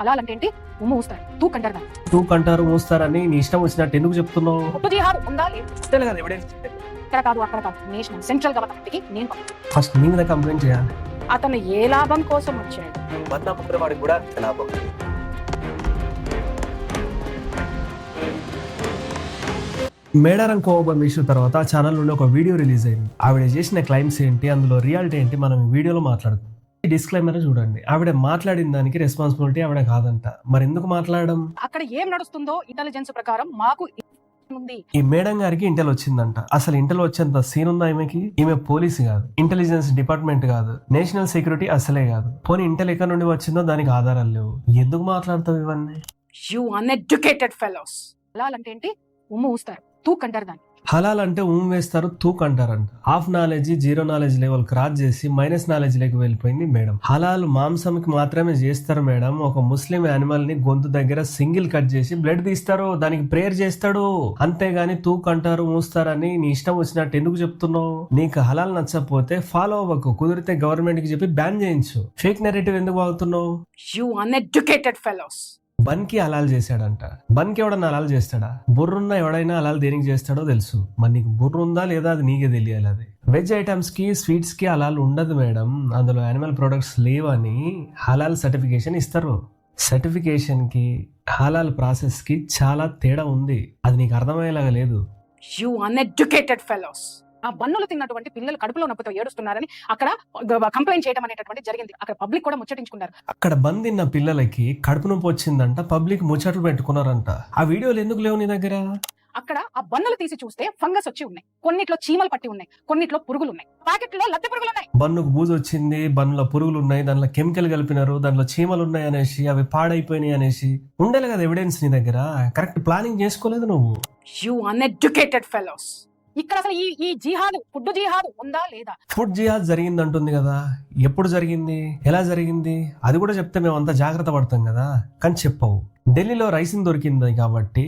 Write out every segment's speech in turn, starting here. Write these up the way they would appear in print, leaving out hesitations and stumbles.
హలాల్ అంటే ఏంటి? ఉమ్ము ఊస్తారు, తూక్ అంటారు దాన్ని. తూక్ అంటారు, మూస్తారని నీ ఇష్టం వచ్చినట్టు ఎందుకు చెప్తున్నావు? పుట్టు జిహాద్ ఉందా లేదు? ఇస్తలే కదా ఎవిడెన్స్. ఇక్కడ కాదు అక్కడ కాదు, నేషనల్ సెంట్రల్ గవర్నమెంట్ కి నేను పంపిస్తాను. ఫస్ట్ నీ మీద కంప్లైంట్ చేయాలి. అతను ఏ లాభం కోసం వచ్చాడు? బంద ముగ్గురు వాడికి కూడా అంతే లాభం. మేడారం కోవబం ఇష్యూ తర్వాత ఆ ఛానల్ నుండి ఒక వీడియో రిలీజ్ అయింది. ఆవిడ చేసిన క్లైమ్స్ ఏంటి, అందులో రియాలిటీ ఏంటి, మనం ఈ వీడియోలో మాట్లాడుకుందాం. ఈ డిస్క్లైమర్ చూడండి. ఆవిడ మాట్లాడిన దానికి రెస్పాన్సిబిలిటీ ఆవిడ కాదంట. మరి ఎందుకు మాట్లాడడం? అక్కడ ఏం నడుస్తుందో ఇంటెలిజెన్స్ ప్రకారం మాకు ఉంది. ఈ మేడం గారికి ఇంటెల్ వచ్చిందంట. అసలు ఇంటెల్ వచ్చేంత సీన్ ఉందా ఈమెకి? ఈమె పోలీసు కాదు, ఇంటెలిజెన్స్ డిపార్ట్మెంట్ కాదు, నేషనల్ సెక్యూరిటీ అసలే కాదు. పోనీ ఇంటెల్ ఎక్కడ నుండి వచ్చిందో దానికి ఆధారాలు లేవు. ఎందుకు మాట్లాడతావు ఇవన్నీ? You uneducated fellows. హలాల్ అంటే ఏంటి? ఉమ్ము ఊస్తారు, తూక్ అంటారు దాన్ని. హలాల్ అంటే వేస్తారు, తూక్ అంటారంట. Half knowledge, zero knowledge level cross చేసి మైనస్ నాలెడ్జ్ లేకి వెళ్ళిపోయింది మేడం. హలాల్ మాంసంకి మాత్రమే చేస్తారు మేడం. ఒక ముస్లిం యానిమల్ ని గొంతు దగ్గర సింగిల్ కట్ చేసి బ్లడ్ తీస్తారు, దానికి ప్రేయర్ చేస్తాడు. అంతేగాని తూక్ అంటారు, మూస్తారని నీ ఇష్టం వచ్చినట్టు ఎందుకు చెప్తున్నావు? నీకు హలాల్ నచ్చకపోతే ఫాలో అవ్వకు, కుదిరితే గవర్నమెంట్ కి చెప్పి బ్యాన్ చేయించు. ఫేక్ నెరేటివ్ ఎందుకు వాడుతున్నావు? You uneducated fellows. బన్ కి హలాల్ చేశాడంట. బన్ కి ఎవడన్నా హలాల్ చేస్తాడా? బుర్రున్న ఎవడైనా హలాల్ దేనికి చేస్తాడో తెలుసు. మరి నీకు బుర్రు ఉందా లేదా అది నీకే తెలియాలి. అది వెజ్ ఐటమ్స్ కి, స్వీట్స్ కి హలాల్ ఉండదు మేడం. అందులో యానిమల్ ప్రొడక్ట్స్ లేవని హలాల్ సర్టిఫికేషన్ ఇస్తారు. సర్టిఫికేషన్ కి హలాల్ ప్రాసెస్ కి చాలా తేడా ఉంది. అది నీకు అర్థమయ్యేలాగా లేదు. You uneducated fellows. ఆ బన్నులు తిన్నటువంటి పిల్లలు కడుపులో నొప్పితో ఏడుస్తున్నారని అక్కడ కంప్లైంట్ చేయడం అనేటటువంటి జరిగింది. అక్కడ పబ్లిక్ కూడా ముచ్చటించుకున్నారు. అక్కడ బంద్ తిన్న పిల్లలకి కడుపు నొప్పి వచ్చిందంట, పబ్లిక్ ముచ్చట్లు పెట్టుకున్నారంట. ఆ వీడియోలు ఎందుకు లేవు నీ దగ్గర? అక్కడ ఆ బన్నులు తీసి చూస్తే ఫంగస్ వచ్చి ఉన్నాయి, కొన్నిట్లో చీమలు పట్టి ఉన్నాయి, కొన్నిట్లో పురుగులు ఉన్నాయి, ప్యాకెట్లో లద్దె పురుగులు ఉన్నాయి. బన్నుకు బూజు వచ్చింది, బన్నులో పురుగులు ఉన్నాయి, దాంట్లో కెమికల్ కలిపినారు, దాంట్లో చీమలు ఉన్నాయి అనేసి, అవి పాడైపోయినాయి అనేసి ఉండాలి కదా ఎవిడెన్స్ నీ దగ్గర. కరెక్ట్ ప్లానింగ్ చేసుకోలేదు నువ్వు. You uneducated fellows. ఇక్కడ అసలు ఈ జిహాద్, ఫుడ్ జిహాద్ ఉందా లేదా? ఫుడ్ జిహాద్ జరిగింది అంటుంది కదా. ఎప్పుడు జరిగింది, ఎలా జరిగింది అది కూడా చెప్తే మేము అంతా జాగ్రత్త పడతాం కదా. కానీ చెప్పవు. ఢిల్లీలో రైసింగ్ దొరికింది కాబట్టి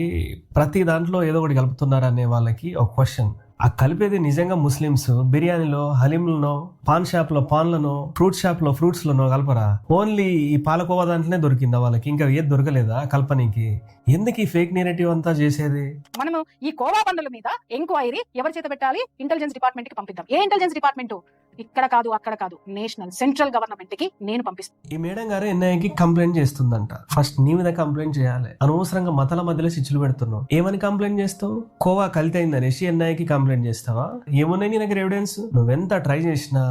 ప్రతి దాంట్లో ఏదో ఒకటి కలుపుతున్నారు అనే వాళ్ళకి ఒక క్వశ్చన్. ఆ కలిపేది నిజంగా ముస్లిమ్స్ బిర్యానీలో, హలీంలలో, పాన్ షాప్ లో పాన్లను, ఫ్రూట్ షాప్ లో ఫ్రూట్స్ లను కలపరా? ఓన్లీ ఈ పాలకోవా దాంట్లోనే దొరికిందా వాళ్ళకి? ఇంకా ఏది దొరకలేదా కల్పనీకి? ఎందుకు ఈ ఫేక్ నేరేటివ్ అంతా చేసేది? మనము ఈ కోవా బండ్ల మీద ఎంక్వైరీ ఎవరి చేత పెట్టాలి? ఇంటెలిజెన్స్ డిపార్ట్మెంట్ కి పంపిద్దాం. ఏ ఇంటెలిజెన్స్ డిపార్ట్మెంట్? ఇక్కడ కాదు అక్కడ కాదు, నేషనల్ సెంట్రల్ గవర్నమెంట్ కి నేను పంపిస్తాను. ఈ మేడం గారు ఎన్ఐకి కంప్లైంట్ చేస్తుందంట. ఫస్ట్ నీ మీద కంప్లైంట్ చేయాలి. అనవసరంగా మతాల మధ్యలో చిచ్చులు పెడుతున్నావు. ఏమని కంప్లైంట్ చేస్తావు? కోవా కలితే అయిందనేసి ఎన్ఐకి కంప్లైంట్ చేస్తావా? ఏమున్నాయి నీ దగ్గర ఎవిడెన్స్? నువ్వెంత ట్రై చేసినా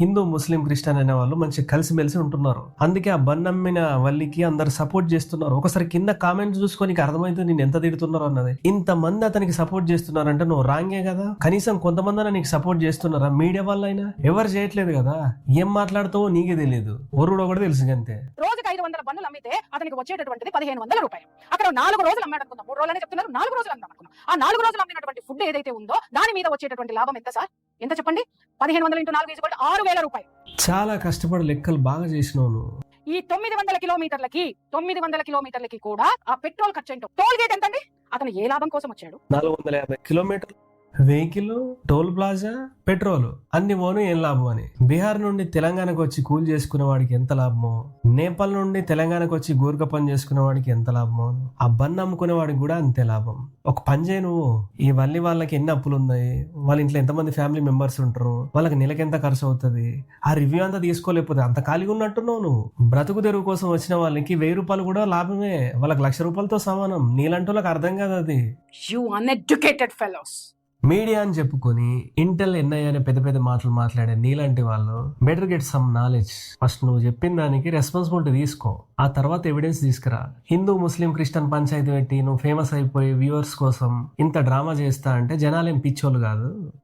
హిందూ, ముస్లిం, క్రిస్టియన్ అనే వాళ్ళు మంచిగా కలిసిమెలిసి ఉంటున్నారు. అందుకే ఆ బన్నమ్మిన వల్లికి అందరు సపోర్ట్ చేస్తున్నారు. ఒకసారి కింద కామెంట్స్ చూసుకొని నీకు అర్థమైతే నేను ఎంత తిడుతున్నారు అన్నది. ఇంతమంది అతనికి సపోర్ట్ చేస్తున్నారంటే నువ్వు రాంగే కదా. కనీసం కొంతమంది నీకు సపోర్ట్ చేస్తున్నారా? మీడియా వల్ల అయినా ఎవరు చేయట్లేదు కదా. ఏం మాట్లాడుతావో నీకే తెలియదు, ఒరుడో కూడా తెలుసు అంతే. రోజుకి 500 బండ్లు అమ్మితే అతనికి వచ్చేటటువంటిది 1500 రూపాయలు. అక్కడ 4 రోజులు అమ్మాడు అనుకుందాం. 3 రోజులనే చెప్తున్నారు, 4 రోజులు అమ్మాడు అనుకుందాం. ఆ 4 రోజులు అమ్మినటువంటి ఫుడ్ ఏదైతే ఉందో దాని మీద వచ్చేటటువంటి లాభం ఎంత సార్? ఎంత చెప్పండి? 1500 × 4 = 6000 రూపాయలు. చాలా కష్టపడి లెక్కలు బాగా చేసినావు నువ్వు. ఈ 900 కిలోమీటర్లకి కూడా ఆ పెట్రోల్ ఖర్చు ఏంటో, టోల్ గేట్ ఎంతండి? అతను ఏ లాభం కోసం వచ్చాడు? 450 కిలోమీటర్లు వెహికల్, టోల్ ప్లాజా, పెట్రోల్ అన్ని పోను ఏం లాభం అని. బీహార్ నుండి తెలంగాణకు వచ్చి కూలి చేసుకునే వాడికి ఎంత లాభమో, నేపాల్ నుండి తెలంగాణకు వచ్చి గూర్ఖ పని చేసుకునే వాడికి ఎంత లాభమో, ఆ బన్ అమ్ముకునే వాడికి కూడా అంతే లాభం. ఒక పని చేయి నువ్వు. ఈ వల్లి వాళ్ళకి ఎన్ని అప్పులు ఉన్నాయి, వాళ్ళ ఇంట్లో ఎంతమంది ఫ్యామిలీ మెంబర్స్ ఉంటారు, వాళ్ళకి నెలకి ఎంత ఖర్చు అవుతుంది, ఆ రివ్యూ అంతా తీసుకోలేకపోతే అంత ఖాళీగా ఉన్నట్టున్నావు నువ్వు. బ్రతుకు తెరువు కోసం వచ్చిన వాళ్ళకి 1000 రూపాయలు కూడా లాభమే, వాళ్ళకి 1,00,000 రూపాయలతో సమానం. నీలంటూ వాళ్ళకి అర్థం కాదు అది. You uneducated fellows. మీడియా అని చెప్పుకొని ఇంటెల్, ఎన్ఐ అనే పెద్ద పెద్ద మాటలు మాట్లాడే నీలాంటి వాళ్ళు better get some knowledge. First నువ్వు చెప్పిన దానికి రెస్పాన్సిబిలిటీ తీసుకో, ఆ తర్వాత ఎవిడెన్స్ తీసుకురా. హిందూ, ముస్లిం, క్రిస్టియన్ పంచాయతీ పెట్టి నువ్వు ఫేమస్ అయిపోయి వ్యూవర్స్ కోసం ఇంత డ్రామా చేస్తా అంటే జనాలేం పిచ్చోళ్ళు కాదు.